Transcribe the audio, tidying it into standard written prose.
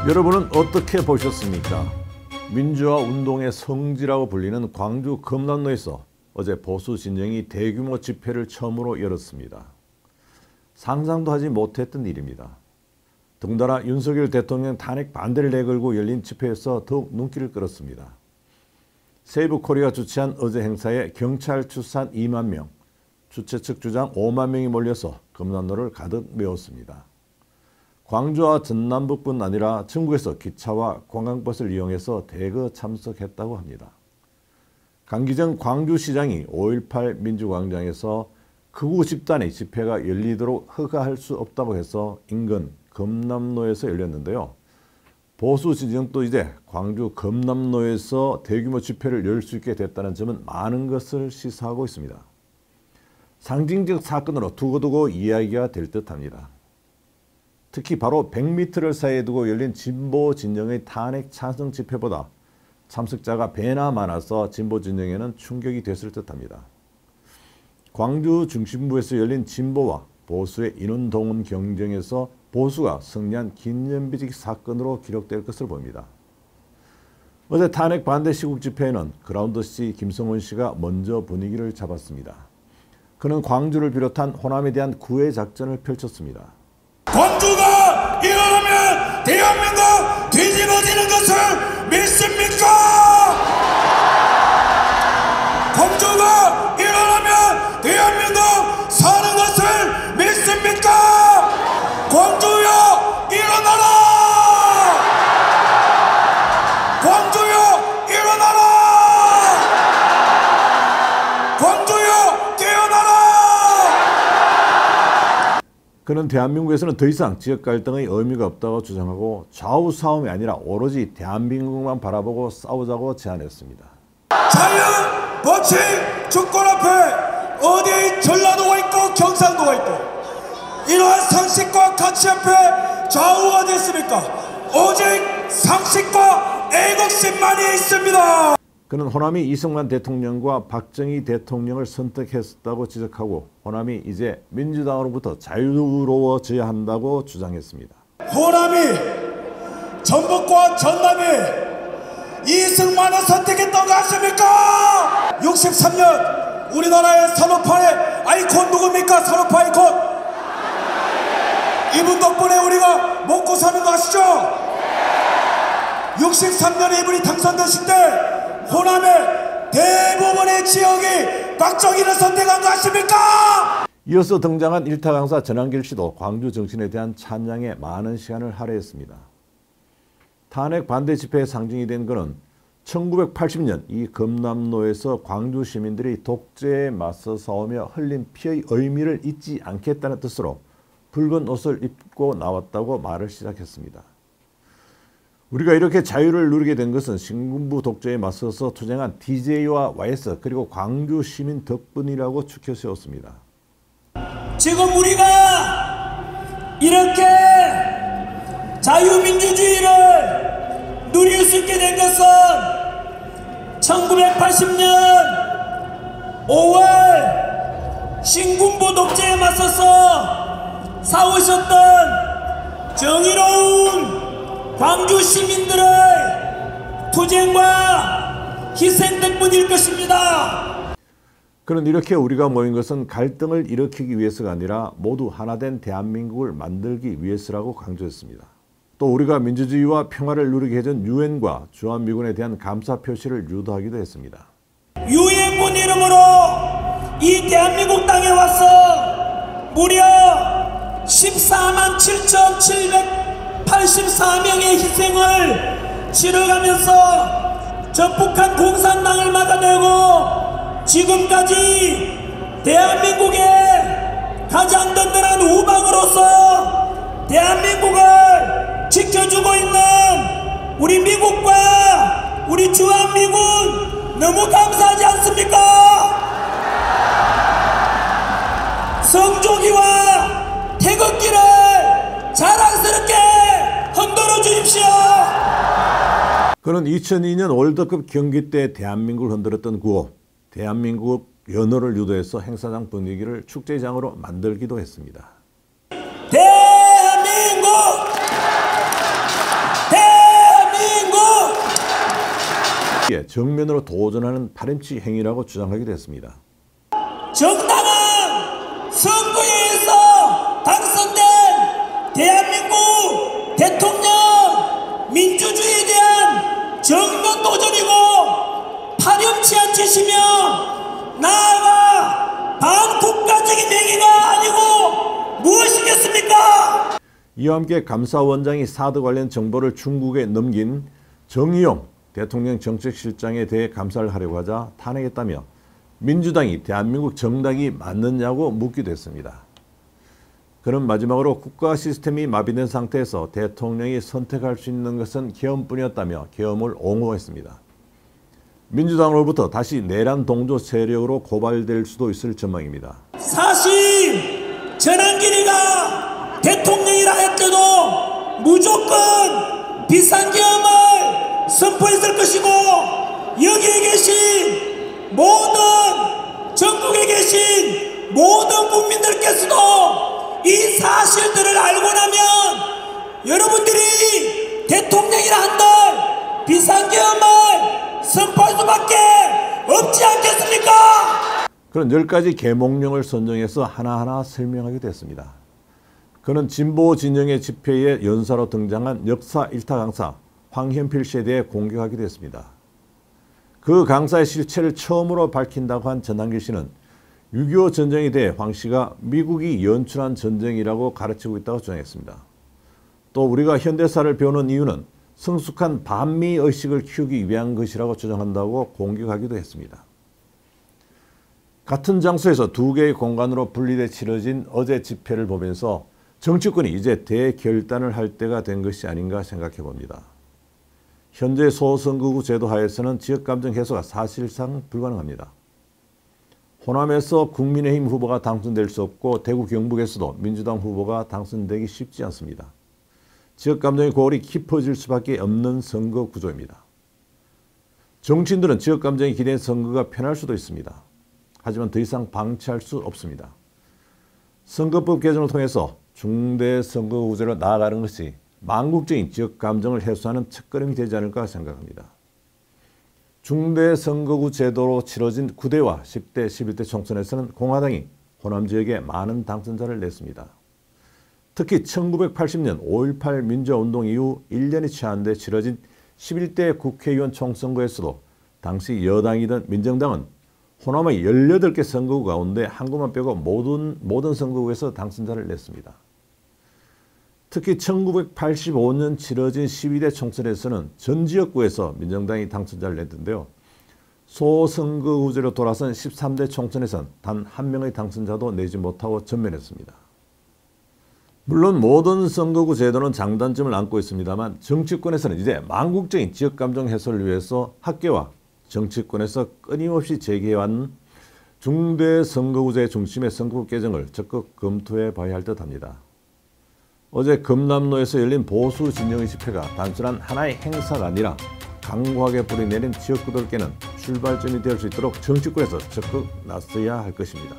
여러분은 어떻게 보셨습니까? 민주화 운동의 성지라고 불리는 광주 금남로에서 어제 보수 진영이 대규모 집회를 처음으로 열었습니다. 상상도 하지 못했던 일입니다. 더군다나 윤석열 대통령 탄핵 반대를 내걸고 열린 집회에서 더욱 눈길을 끌었습니다. 세이브코리아 주최한 어제 행사에 경찰 추산 2만 명, 주최 측 주장 5만 명이 몰려서 금남로를 가득 메웠습니다. 광주와 전남북뿐 아니라 전국에서 기차와 관광버스를 이용해서 대거 참석했다고 합니다. 강기정 광주시장이 5.18 민주광장에서 극우 집단의 집회가 열리도록 허가할 수 없다고 해서 인근 금남로에서 열렸는데요. 보수 진영도 이제 광주 금남로에서 대규모 집회를 열 수 있게 됐다는 점은 많은 것을 시사하고 있습니다. 상징적 사건으로 두고두고 이야기가 될 듯합니다. 특히 바로 100m를 사이에 두고 열린 진보 진영의 탄핵 찬성 집회보다 참석자가 배나 많아서 진보 진영에는 충격이 됐을 듯합니다. 광주 중심부에서 열린 진보와 보수의 인원 동원 경쟁에서 보수가 승리한 기념비적 사건으로 기록될 것을 보입니다. 어제 탄핵 반대 시국 집회에는 그라운드 C 김성원 씨가 먼저 분위기를 잡았습니다. 그는 광주를 비롯한 호남에 대한 구애 작전을 펼쳤습니다. 광주가 일어나면 대한민국 뒤집어지는 것을 믿습니까? 광주가 일어나면 대한민국 사는 것을 믿습니까? 광주여 일어나라! 광주여 일어나라! 광주여 깨어나라! 그는 대한민국에서는 더 이상 지역 갈등의 의미가 없다고 주장하고 좌우 싸움이 아니라 오로지 대한민국만 바라보고 싸우자고 제안했습니다. 자유, 법치, 주권 앞에 어디 전라도가 있고 경상도가 있고 이러한 상식과 가치 앞에 좌우가 됐습니까? 오직 상식과 애국심만이 있습니다. 그는 호남이 이승만 대통령과 박정희 대통령을 선택했다고 지적하고 호남이 이제 민주당으로부터 자유로워져야 한다고 주장했습니다. 호남이 전북과 전남이 이승만을 선택했던 거 아십니까? 63년 우리나라의 산업화의 아이콘 누굽니까? 산업화 아이콘. 이분 덕분에 우리가 먹고 사는 거 아시죠? 63년에 이분이 당선되실 때 호남의 대부분의 지역이 박정희를 선택한 거 아십니까? 이어서 등장한 일타 강사 전한길 씨도 광주 정신에 대한 찬양에 많은 시간을 할애했습니다. 탄핵 반대 집회의 상징이 된 그는 1980년 이 금남로에서 광주 시민들이 독재에 맞서 싸우며 흘린 피의 의미를 잊지 않겠다는 뜻으로 붉은 옷을 입고 나왔다고 말을 시작했습니다. 우리가 이렇게 자유를 누리게 된 것은 신군부 독재에 맞서서 투쟁한 DJ와 YS 그리고 광주 시민 덕분이라고 추켜 세웠습니다. 지금 우리가 이렇게 자유민주주의를 누릴 수 있게 된 것은 1980년 5월 신군부 독재에 맞서서 싸우셨던 정의로운 광주 시민들의 투쟁과 희생 덕분일 것입니다. 그는 이렇게 우리가 모인 것은 갈등을 일으키기 위해서가 아니라 모두 하나된 대한민국을 만들기 위해서라고 강조했습니다. 또 우리가 민주주의와 평화를 누리게 해준 유엔과 주한미군에 대한 감사 표시를 유도하기도 했습니다. 유엔군 이름으로 이 대한민국 땅에 와서 무려 14만 7,784명의 희생을 치러가면서 저 북한 공산당을 막아내고 지금까지 대한민국의 가장 든든한 우방으로서 대한민국을 지켜주고 있는 우리 미국과 우리 주한미군 너무 감사하지 않습니까? 성조기와 태극기를 자랑스럽게 흔들어 주십시오. 그는 2002년 월드컵 경기 때 대한민국을 흔들었던 구호 대한민국 연호를 유도해서 행사장 분위기를 축제장으로 만들기도 했습니다. 대한민국 정면으로 도전하는 파렴치 행위라고 주장하기도 했습니다. 정당한 선거에 의해서 당선된 대한민국 대통령 민주주의에 대한 정면 도전이고 파렴치한 짓이며 나아가 반국가적인 행위가 아니고 무엇이겠습니까? 이와 함께 감사원장이 사드 관련 정보를 중국에 넘긴 정의용 대통령 정책실장에 대해 감사를 하려고 하자 탄핵했다며 민주당이 대한민국 정당이 맞느냐고 묻기도 했습니다. 그는 마지막으로 국가 시스템이 마비된 상태에서 대통령이 선택할 수 있는 것은 계엄뿐이었다며 계엄을 옹호했습니다. 민주당으로부터 다시 내란 동조 세력으로 고발될 수도 있을 전망입니다. 사실 전환길이가 대통령이라 했때도 무조건 비상계엄을 선포했을 것이고 여기에 계신 모든 전국에 계신 모든 국민들께서도 이 사실들을 알고 나면 여러분들이 대통령이라 한들 비상계엄을 선포할 수밖에 없지 않겠습니까? 그런 10가지 계몽령을 선정해서 하나하나 설명하기도 했습니다. 그는 진보 진영의 집회에 연사로 등장한 역사 일타 강사 황현필 씨에 대해 공격하기도 했습니다. 그 강사의 실체를 처음으로 밝힌다고 한 전한길 씨는 6.25 전쟁에 대해 황 씨가 미국이 연출한 전쟁이라고 가르치고 있다고 주장했습니다. 또 우리가 현대사를 배우는 이유는 성숙한 반미의식을 키우기 위한 것이라고 주장한다고 공격하기도 했습니다. 같은 장소에서 두 개의 공간으로 분리돼 치러진 어제 집회를 보면서 정치권이 이제 대결단을 할 때가 된 것이 아닌가 생각해 봅니다. 현재 소선거구 제도 하에서는 지역감정 해소가 사실상 불가능합니다. 호남에서 국민의힘 후보가 당선될 수 없고 대구 경북에서도 민주당 후보가 당선되기 쉽지 않습니다. 지역감정의 고울이 깊어질 수밖에 없는 선거 구조입니다. 정치인들은 지역감정이 기대한 선거가 편할 수도 있습니다. 하지만 더 이상 방치할 수 없습니다. 선거법 개정을 통해서 중대 선거구제로 나아가는 것이 망국적인 지역감정을 해소하는 첫걸음이 되지 않을까 생각합니다. 중대 선거구 제도로 치러진 9대와 10대, 11대 총선에서는 공화당이 호남 지역에 많은 당선자를 냈습니다. 특히 1980년 5.18 민주화운동 이후 1년이 채 안 돼 치러진 11대 국회의원 총선거에서도 당시 여당이던 민정당은 호남의 18개 선거구 가운데 한 곳만 빼고 모든 선거구에서 당선자를 냈습니다. 특히 1985년 치러진 12대 총선에서는 전 지역구에서 민정당이 당선자를 냈는데요. 소선거구제로 돌아선 13대 총선에선 단 한 명의 당선자도 내지 못하고 전면했습니다. 물론 모든 선거구 제도는 장단점을 안고 있습니다만 정치권에서는 이제 망국적인 지역감정 해소를 위해서 학계와 정치권에서 끊임없이 제기해왔는 중대 선거구제 중심의 선거구 개정을 적극 검토해 봐야 할 듯합니다. 어제 금남로에서 열린 보수 진영의 집회가 단순한 하나의 행사가 아니라 강고하게 뿌리내린 지역구들 깨는 출발점이 될 수 있도록 정치권에서 적극 나서야 할 것입니다.